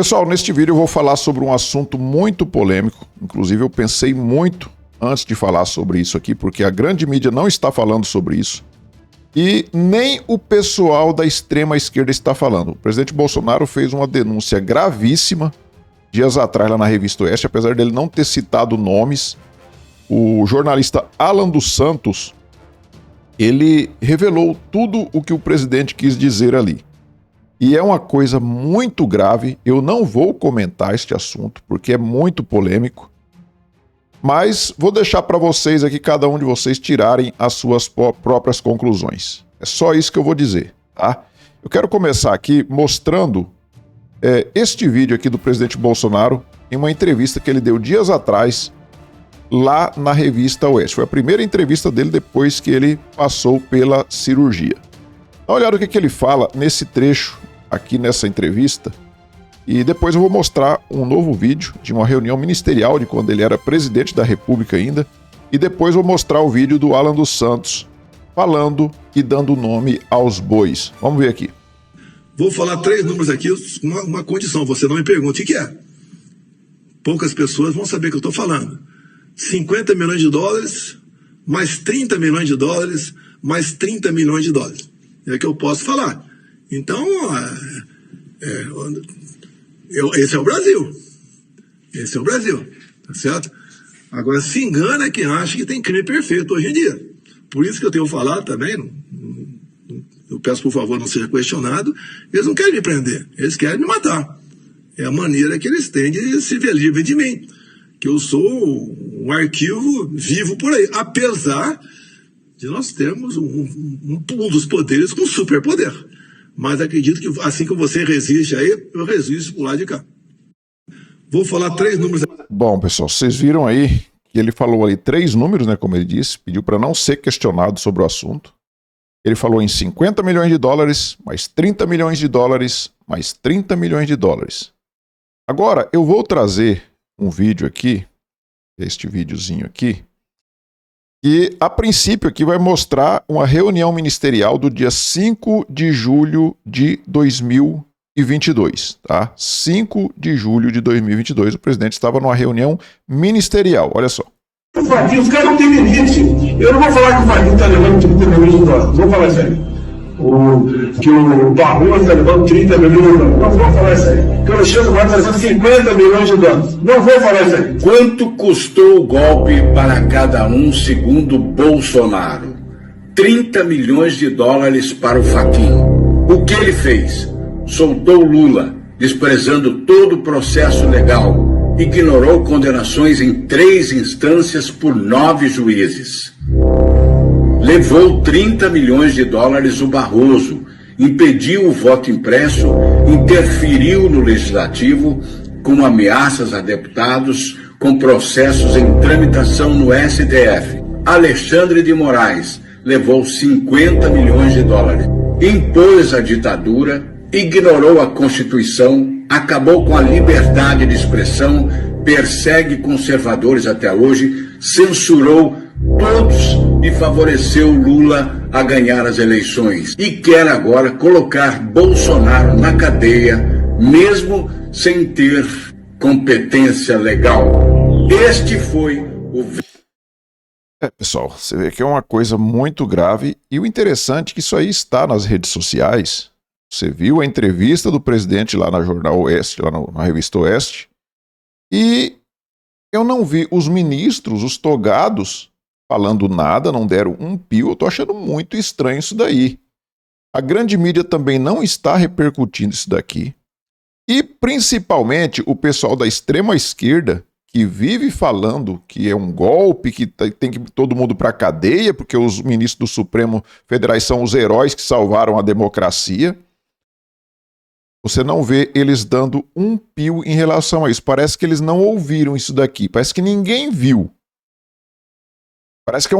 Pessoal, neste vídeo eu vou falar sobre um assunto muito polêmico. Inclusive eu pensei muito antes de falar sobre isso aqui, porque a grande mídia não está falando sobre isso. E nem o pessoal da extrema esquerda está falando. O presidente Bolsonaro fez uma denúncia gravíssima dias atrás lá na Revista Oeste, apesar dele não ter citado nomes. O jornalista Alan dos Santos, ele revelou tudo o que o presidente quis dizer ali. E é uma coisa muito grave. Eu não vou comentar este assunto porque é muito polêmico, mas vou deixar para vocês aqui, cada um de vocês, tirarem as suas próprias conclusões. É só isso que eu vou dizer, tá? Eu quero começar aqui mostrando este vídeo aqui do presidente Bolsonaro em uma entrevista que ele deu dias atrás lá na Revista Oeste. Foi a primeira entrevista dele depois que ele passou pela cirurgia. Dá uma olhada o que ele fala nesse trecho aqui nessa entrevista. E depois eu vou mostrar um novo vídeo de uma reunião ministerial de quando ele era presidente da República ainda. E depois vou mostrar o vídeo do Alan dos Santos falando e dando nome aos bois. Vamos ver aqui. Vou falar 3 números aqui, uma condição, você não me pergunte o que é. Poucas pessoas vão saber o que eu estou falando. 50 milhões de dólares, mais 30 milhões de dólares, mais 30 milhões de dólares. É que eu posso falar. Então, esse é o Brasil. Esse é o Brasil, tá certo? Agora, se engana quem acha que tem crime perfeito hoje em dia. Por isso que eu tenho falado também, eu peço por favor não seja questionado, eles não querem me prender, eles querem me matar. É a maneira que eles têm de se ver livre de mim. Que eu sou um arquivo vivo por aí, apesar de nós termos um dos poderes com superpoder. Mas acredito que assim que você resiste aí, eu resisto por lá de cá. Vou falar 3 números. Bom, pessoal, vocês viram aí que ele falou ali 3 números, né, como ele disse, pediu para não ser questionado sobre o assunto. Ele falou em 50 milhões de dólares, mais 30 milhões de dólares, mais 30 milhões de dólares. Agora, eu vou trazer um vídeo aqui, este videozinho aqui, que a princípio aqui vai mostrar uma reunião ministerial do dia 5 de julho de 2022, tá? 5 de julho de 2022, o presidente estava numa reunião ministerial, olha só. O Vaguinho, os caras não têm limite. Eu não vou falar que o Vaguinho está levando 30 milhões de dólares, não vou falar isso aí. Que o Barroso está levando 30 milhões de dólares, não vou falar isso aí. Que o Alexandre vai trazer 50 milhões de dólares, não vou falar isso aí. Quanto custou o golpe para cada um, segundo Bolsonaro? 30 milhões de dólares para o Fachin. O que ele fez? Soltou Lula, desprezando todo o processo legal. Ignorou condenações em 3 instâncias por 9 juízes. Levou 30 milhões de dólares o Barroso, impediu o voto impresso, interferiu no legislativo com ameaças a deputados, com processos em tramitação no STF. Alexandre de Moraes levou 50 milhões de dólares. Impôs a ditadura, ignorou a Constituição, acabou com a liberdade de expressão, persegue conservadores até hoje, censurou todos e favoreceu Lula a ganhar as eleições. E quer agora colocar Bolsonaro na cadeia, mesmo sem ter competência legal. Este foi o... Pessoal, você vê que é uma coisa muito grave e o interessante é que isso aí está nas redes sociais. Você viu a entrevista do presidente lá na Jornal Oeste, lá na Revista Oeste, e eu não vi os ministros, os togados, falando nada, não deram um pio. Eu tô achando muito estranho isso daí. A grande mídia também não está repercutindo isso daqui. E principalmente o pessoal da extrema esquerda, que vive falando que é um golpe, que tem que ir todo mundo para a cadeia, porque os ministros do Supremo Federais são os heróis que salvaram a democracia. Você não vê eles dando um pio em relação a isso. Parece que eles não ouviram isso daqui. Parece que ninguém viu. Parece que é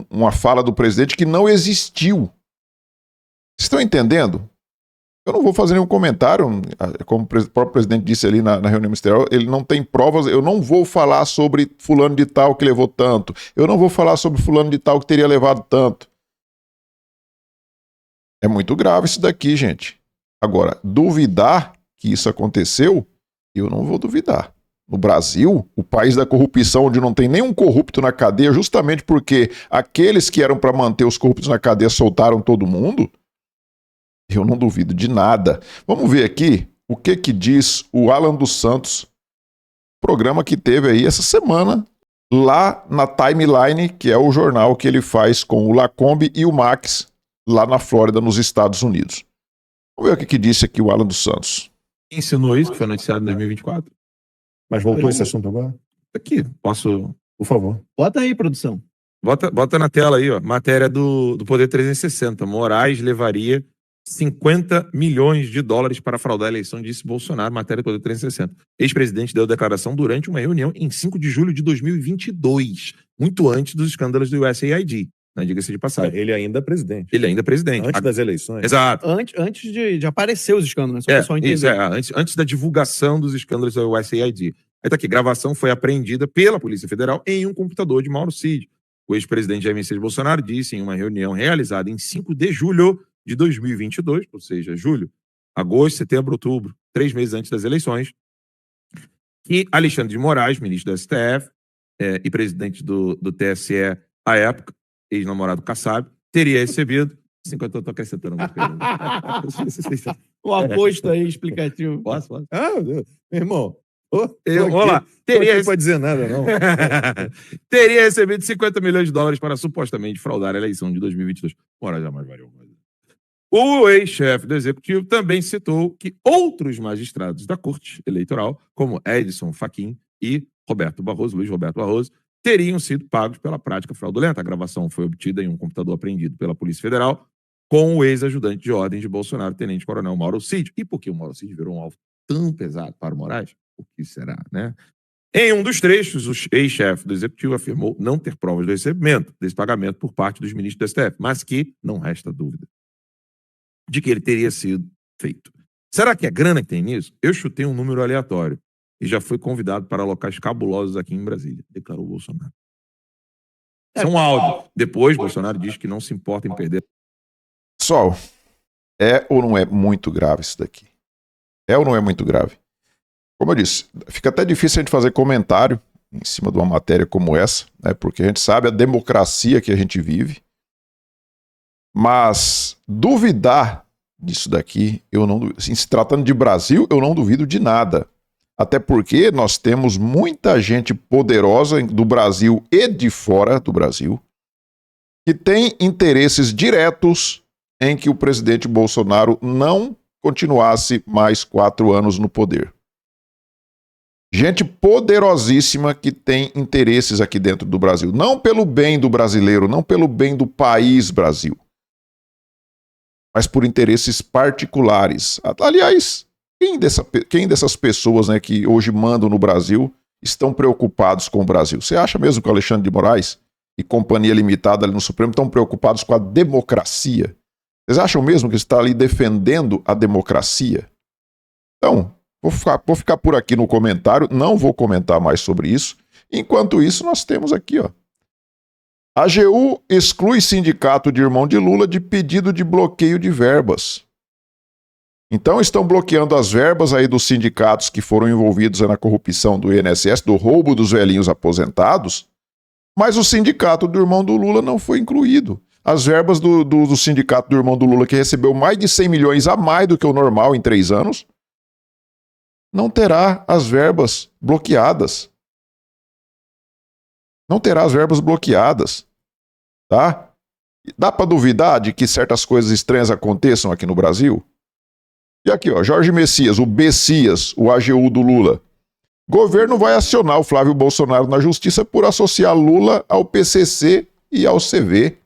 uma fala do presidente que não existiu. Vocês estão entendendo? Eu não vou fazer nenhum comentário. Como o próprio presidente disse ali na reunião ministerial, ele não tem provas. Eu não vou falar sobre fulano de tal que levou tanto. Eu não vou falar sobre fulano de tal que teria levado tanto. É muito grave isso daqui, gente. Agora, duvidar que isso aconteceu, eu não vou duvidar. No Brasil, o país da corrupção, onde não tem nenhum corrupto na cadeia, justamente porque aqueles que eram para manter os corruptos na cadeia soltaram todo mundo, eu não duvido de nada. Vamos ver aqui o que diz o Alan dos Santos, programa que teve aí essa semana, lá na Timeline, que é o jornal que ele faz com o Lacombe e o Max, lá na Flórida, nos Estados Unidos. Vamos ver o que disse aqui o Alan dos Santos. Insinuou isso, que foi noticiado em 2024. Mas voltou esse assunto agora? Aqui, posso... Por favor. Bota aí, produção. Bota na tela aí, ó. Matéria do Poder 360. Moraes levaria 50 milhões de dólares para fraudar a eleição, disse Bolsonaro. Matéria do Poder 360. Ex-presidente deu declaração durante uma reunião em 5 de julho de 2022, muito antes dos escândalos do USAID. Diga-se de passagem. Ele ainda é presidente. Ele ainda é presidente. Antes das eleições. Exato. Antes de aparecer os escândalos, né? Só o pessoal entender. Antes da divulgação dos escândalos do USAID. Aí tá aqui, gravação foi apreendida pela Polícia Federal em um computador de Mauro Cid. O ex-presidente Jair Messias Bolsonaro disse em uma reunião realizada em 5 de julho de 2022, ou seja, julho, agosto, setembro, outubro, 3 meses antes das eleições, que Alexandre de Moraes, ministro do STF e presidente do TSE à época, ex-namorado Kassab, teria recebido 50... Eu tô acrescentando uma coisa. O aposto aí explicativo. Posso? Meu irmão. Vamos lá. Não pode dizer nada, não. Teria recebido 50 milhões de dólares para supostamente fraudar a eleição de 2022. Ora, jamais variou. O ex-chefe do Executivo também citou que outros magistrados da Corte Eleitoral, como Edson Fachin e Luiz Roberto Barroso, teriam sido pagos pela prática fraudulenta. A gravação foi obtida em um computador apreendido pela Polícia Federal com o ex-ajudante de ordem de Bolsonaro, tenente-coronel Mauro Cid. E por que o Mauro Cid virou um alvo tão pesado para o Moraes? O que será, né? Em um dos trechos, o ex-chefe do Executivo afirmou não ter provas do recebimento desse pagamento por parte dos ministros do STF, mas que não resta dúvida de que ele teria sido feito. Será que é grana que tem nisso? Eu chutei um número aleatório e já fui convidado para locais cabulosos aqui em Brasília, declarou Bolsonaro. Isso é um áudio. Depois, Bolsonaro diz que não se importa em perder. Pessoal, é ou não é muito grave isso daqui? É ou não é muito grave? Como eu disse, fica até difícil a gente fazer comentário em cima de uma matéria como essa, né, porque a gente sabe a democracia que a gente vive, mas duvidar disso daqui, eu não, assim, se tratando de Brasil, eu não duvido de nada. Até porque nós temos muita gente poderosa do Brasil e de fora do Brasil que tem interesses diretos em que o presidente Bolsonaro não continuasse mais 4 anos no poder. Gente poderosíssima que tem interesses aqui dentro do Brasil. Não pelo bem do brasileiro, não pelo bem do país Brasil, mas por interesses particulares. Aliás, quem dessas pessoas, né, que hoje mandam no Brasil estão preocupados com o Brasil? Você acha mesmo que o Alexandre de Moraes e Companhia Limitada ali no Supremo estão preocupados com a democracia? Vocês acham mesmo que está ali defendendo a democracia? Então, vou ficar por aqui no comentário, não vou comentar mais sobre isso. Enquanto isso, nós temos aqui, ó. A AGU exclui sindicato de irmão de Lula de pedido de bloqueio de verbas. Então estão bloqueando as verbas aí dos sindicatos que foram envolvidos na corrupção do INSS, do roubo dos velhinhos aposentados, mas o sindicato do irmão do Lula não foi incluído. As verbas do sindicato do irmão do Lula, que recebeu mais de 100 milhões a mais do que o normal em 3 anos, não terá as verbas bloqueadas. Não terá as verbas bloqueadas, tá? Dá para duvidar de que certas coisas estranhas aconteçam aqui no Brasil? E aqui, ó, Jorge Messias, o Bessias, o AGU do Lula. Governo vai acionar o Flávio Bolsonaro na justiça por associar Lula ao PCC e ao CV.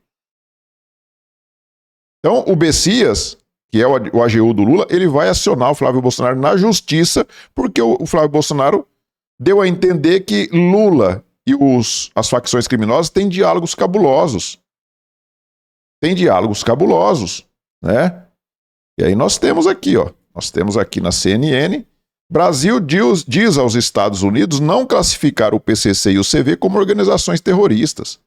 Então, o Bessias, que é o AGU do Lula, ele vai acionar o Flávio Bolsonaro na justiça porque o Flávio Bolsonaro deu a entender que Lula e as facções criminosas têm diálogos cabulosos. Tem diálogos cabulosos, né? E aí nós temos aqui, ó. Nós temos aqui na CNN, Brasil diz aos Estados Unidos não classificar o PCC e o CV como organizações terroristas. O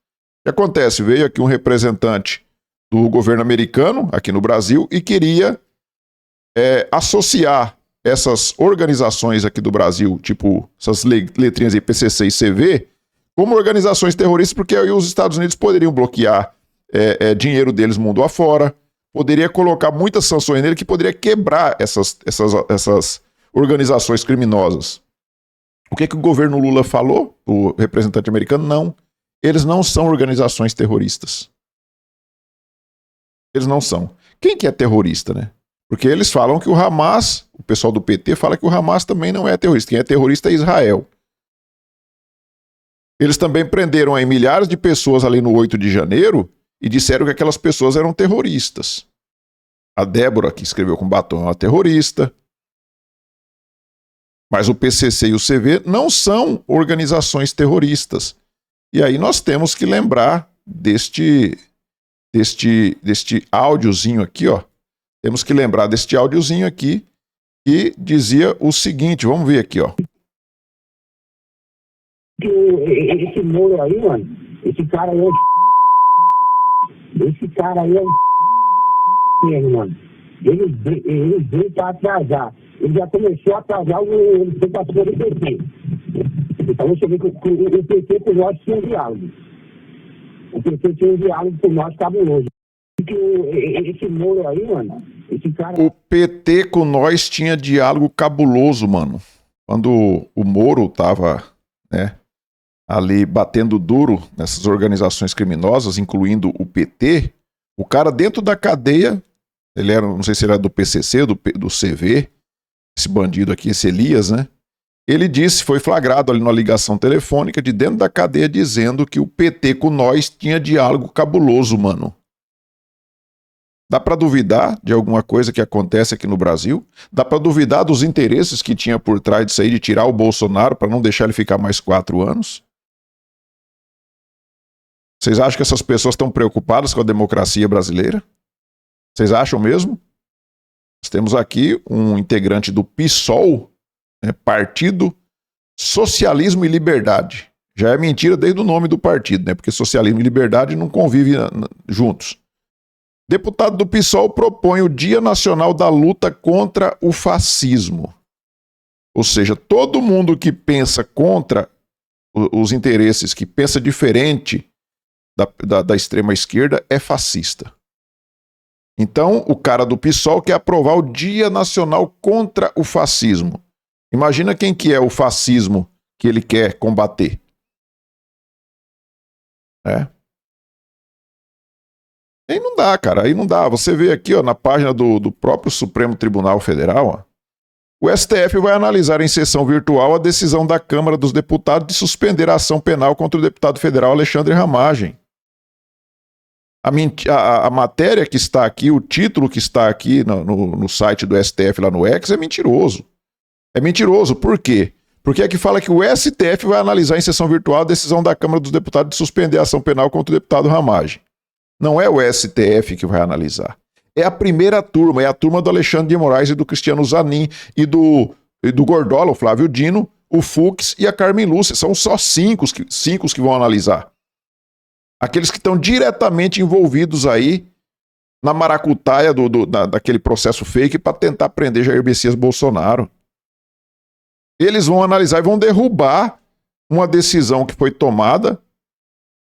que acontece? Veio aqui um representante do governo americano, aqui no Brasil, e queria associar essas organizações aqui do Brasil, tipo essas letrinhas aí, PCC e CV, como organizações terroristas, porque aí os Estados Unidos poderiam bloquear dinheiro deles mundo afora, poderia colocar muitas sanções nele que poderia quebrar essas organizações criminosas. O que o governo Lula falou, o representante americano? Não. Eles não são organizações terroristas. Eles não são. Quem que é terrorista, né? Porque eles falam que o Hamas, o pessoal do PT fala que o Hamas também não é terrorista. Quem é terrorista é Israel. Eles também prenderam aí milhares de pessoas ali no 8 de janeiro e disseram que aquelas pessoas eram terroristas. A Débora, que escreveu com batom, é uma terrorista. Mas o PCC e o CV não são organizações terroristas. E aí nós temos que lembrar deste áudiozinho aqui, ó. Temos que lembrar deste áudiozinho aqui que dizia o seguinte, vamos ver aqui, ó. Esse Moro aí, mano, esse cara aí é mesmo, mano. Ele veio pra atrasar. Ele já começou a atrasar o participação do PT. Então você vê que o PT por nós tinha um diálogo. O PT tinha um diálogo por nós cabuloso. Esse Moro aí, mano, esse cara... O PT com nós tinha diálogo cabuloso, mano. Quando o Moro tava, né, ali batendo duro nessas organizações criminosas, incluindo o PT, o cara dentro da cadeia, ele era, não sei se ele era do PCC, do CV, esse bandido aqui, esse Elias, né? Ele disse, foi flagrado ali numa ligação telefônica de dentro da cadeia dizendo que o PT com nós tinha diálogo cabuloso, mano. Dá pra duvidar de alguma coisa que acontece aqui no Brasil? Dá pra duvidar dos interesses que tinha por trás disso aí de tirar o Bolsonaro para não deixar ele ficar mais 4 anos? Vocês acham que essas pessoas estão preocupadas com a democracia brasileira? Vocês acham mesmo? Nós temos aqui um integrante do PSOL, né, Partido Socialismo e Liberdade. Já é mentira desde o nome do partido, né? Porque socialismo e liberdade não convivem juntos. Deputado do PSOL propõe o Dia Nacional da Luta contra o Fascismo. Ou seja, todo mundo que pensa contra os interesses, que pensa diferente da extrema esquerda, é fascista. Então, o cara do PSOL quer aprovar o Dia Nacional contra o Fascismo. Imagina quem que é o fascismo que ele quer combater. Aí não dá, cara, aí não dá. Você vê aqui, ó, na página do próprio Supremo Tribunal Federal, ó, o STF vai analisar em sessão virtual a decisão da Câmara dos Deputados de suspender a ação penal contra o deputado federal Alexandre Ramagem. A matéria que está aqui, o título que está aqui no site do STF lá no X é mentiroso. É mentiroso, por quê? Porque aqui fala que o STF vai analisar em sessão virtual a decisão da Câmara dos Deputados de suspender a ação penal contra o deputado Ramagem. Não é o STF que vai analisar. É a primeira turma, é a turma do Alexandre de Moraes e do Cristiano Zanin e do Gordola, o Flávio Dino, o Fux e a Carmen Lúcia. São só cinco que vão analisar. Aqueles que estão diretamente envolvidos aí na maracutaia daquele processo fake para tentar prender Jair Messias Bolsonaro. Eles vão analisar e vão derrubar uma decisão que foi tomada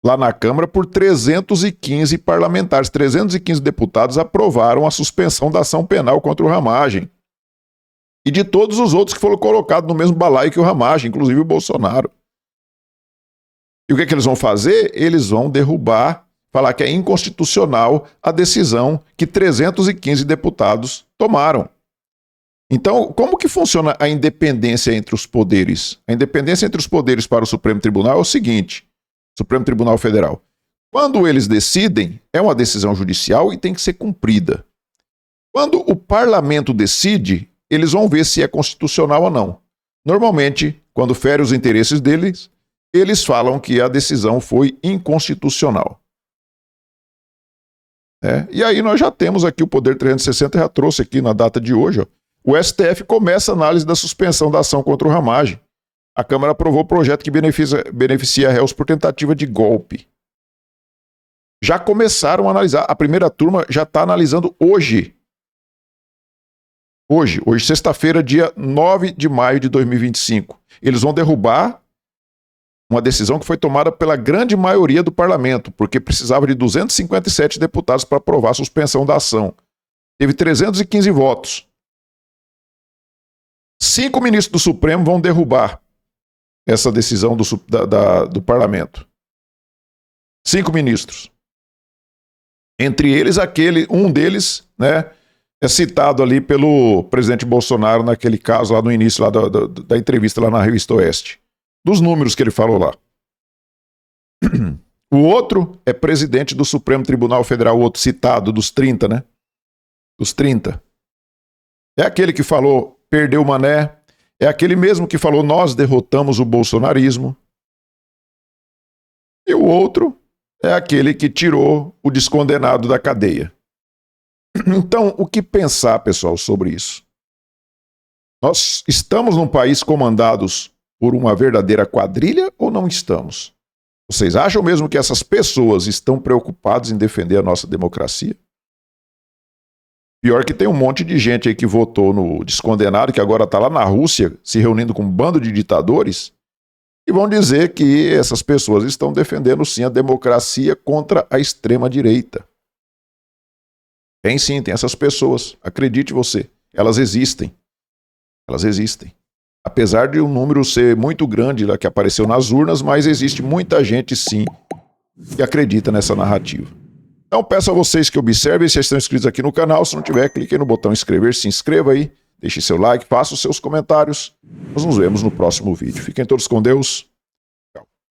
lá na Câmara por 315 parlamentares. 315 deputados aprovaram a suspensão da ação penal contra o Ramagem. E de todos os outros que foram colocados no mesmo balaio que o Ramagem, inclusive o Bolsonaro. E o que eles vão fazer? Eles vão derrubar, falar que é inconstitucional a decisão que 315 deputados tomaram. Então, como que funciona a independência entre os poderes? A independência entre os poderes para o Supremo Tribunal é o seguinte: Supremo Tribunal Federal. Quando eles decidem, é uma decisão judicial e tem que ser cumprida. Quando o parlamento decide, eles vão ver se é constitucional ou não. Normalmente, quando fere os interesses deles, eles falam que a decisão foi inconstitucional. E aí nós já temos aqui o Poder 360, já trouxe aqui na data de hoje, ó. O STF começa a análise da suspensão da ação contra o Ramagem. A Câmara aprovou o projeto que beneficia réus por tentativa de golpe. Já começaram a analisar. A primeira turma já está analisando hoje. Hoje, sexta-feira, dia 9 de maio de 2025. Eles vão derrubar uma decisão que foi tomada pela grande maioria do parlamento, porque precisava de 257 deputados para aprovar a suspensão da ação. Teve 315 votos. 5 ministros do Supremo vão derrubar essa decisão do parlamento. 5 ministros. Entre eles, um deles, né, é citado ali pelo presidente Bolsonaro naquele caso lá no início lá da entrevista lá na Revista Oeste. Dos números que ele falou lá. O outro é presidente do Supremo Tribunal Federal, o outro citado, dos 30, né? Dos 30. É aquele que falou, perdeu o Mané. É aquele mesmo que falou, nós derrotamos o bolsonarismo. E o outro é aquele que tirou o descondenado da cadeia. Então, o que pensar, pessoal, sobre isso? Nós estamos num país comandados por uma verdadeira quadrilha ou não estamos? Vocês acham mesmo que essas pessoas estão preocupadas em defender a nossa democracia? Pior que tem um monte de gente aí que votou no descondenado, que agora está lá na Rússia, se reunindo com um bando de ditadores, e vão dizer que essas pessoas estão defendendo sim a democracia contra a extrema-direita. Tem sim, tem essas pessoas. Acredite você, elas existem. Elas existem. Apesar de o número ser muito grande lá que apareceu nas urnas, mas existe muita gente sim que acredita nessa narrativa. Então peço a vocês que observem, se estão inscritos aqui no canal, se não tiver, clique no botão inscrever, se inscreva aí, deixe seu like, faça os seus comentários. Nós nos vemos no próximo vídeo. Fiquem todos com Deus.